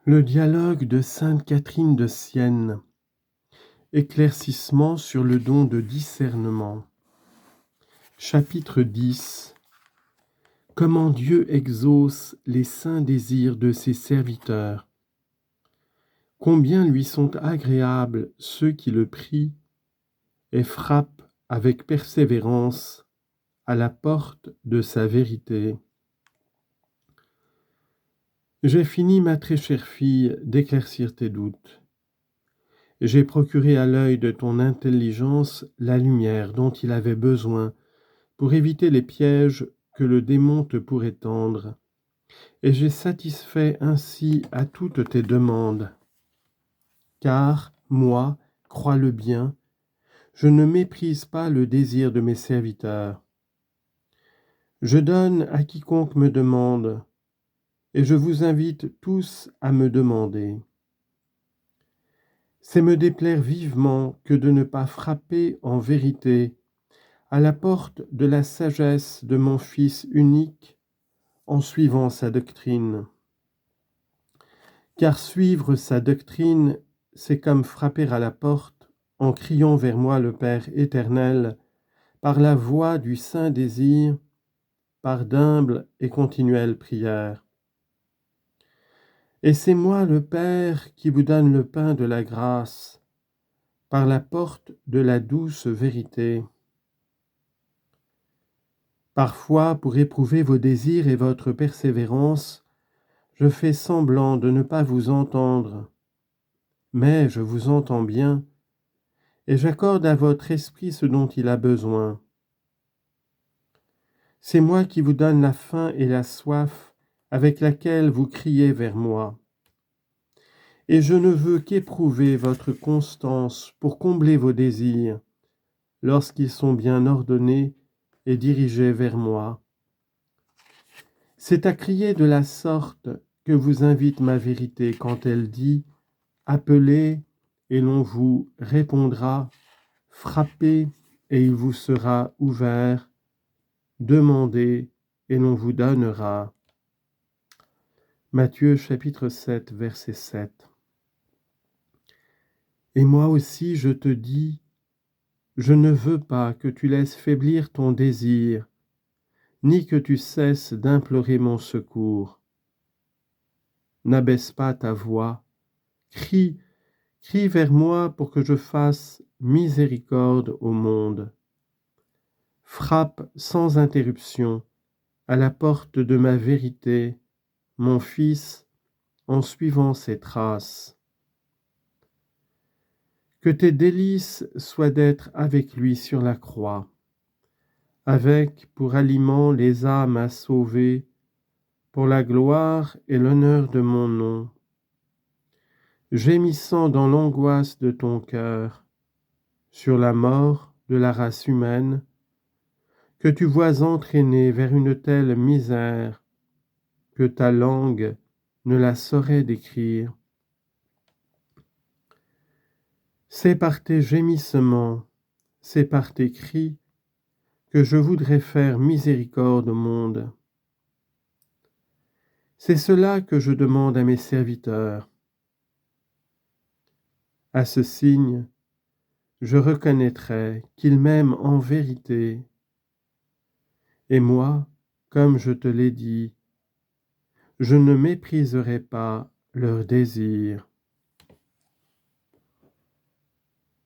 Le dialogue de sainte Catherine de Sienne. Éclaircissement sur le don de discernement. Chapitre 10. Comment Dieu exauce les saints désirs de ses serviteurs. Combien lui sont agréables ceux qui le prient et frappent avec persévérance à la porte de sa vérité. J'ai fini, ma très chère fille, d'éclaircir tes doutes. J'ai procuré à l'œil de ton intelligence la lumière dont il avait besoin pour éviter les pièges que le démon te pourrait tendre, et j'ai satisfait ainsi à toutes tes demandes. Car, moi, crois-le bien, je ne méprise pas le désir de mes serviteurs. Je donne à quiconque me demande, et je vous invite tous à me demander. C'est me déplaire vivement que de ne pas frapper en vérité à la porte de la sagesse de mon Fils unique en suivant sa doctrine. Car suivre sa doctrine, c'est comme frapper à la porte en criant vers moi le Père éternel par la voix du saint désir, par d'humbles et continuelles prières. Et c'est moi le Père qui vous donne le pain de la grâce, par la porte de la douce vérité. Parfois, pour éprouver vos désirs et votre persévérance, je fais semblant de ne pas vous entendre, mais je vous entends bien, et j'accorde à votre esprit ce dont il a besoin. C'est moi qui vous donne la faim et la soif avec laquelle vous criez vers moi. Et je ne veux qu'éprouver votre constance pour combler vos désirs, lorsqu'ils sont bien ordonnés et dirigés vers moi. C'est à crier de la sorte que vous invite ma vérité quand elle dit « Appelez et l'on vous répondra, frappez et il vous sera ouvert, demandez et l'on vous donnera. » Matthieu chapitre 7, verset 7. Et moi aussi je te dis, je ne veux pas que tu laisses faiblir ton désir, ni que tu cesses d'implorer mon secours. N'abaisse pas ta voix, crie vers moi pour que je fasse miséricorde au monde. Frappe sans interruption à la porte de ma vérité, mon Fils, en suivant ses traces. Que tes délices soient d'être avec lui sur la croix, avec pour aliment les âmes à sauver, pour la gloire et l'honneur de mon nom. Gémissant dans l'angoisse de ton cœur, sur la mort de la race humaine, que tu vois entraîner vers une telle misère que ta langue ne la saurait décrire. C'est par tes gémissements, c'est par tes cris que je voudrais faire miséricorde au monde. C'est cela que je demande à mes serviteurs. À ce signe, je reconnaîtrai qu'ils m'aiment en vérité. Et moi, comme je te l'ai dit, je ne mépriserai pas leurs désirs.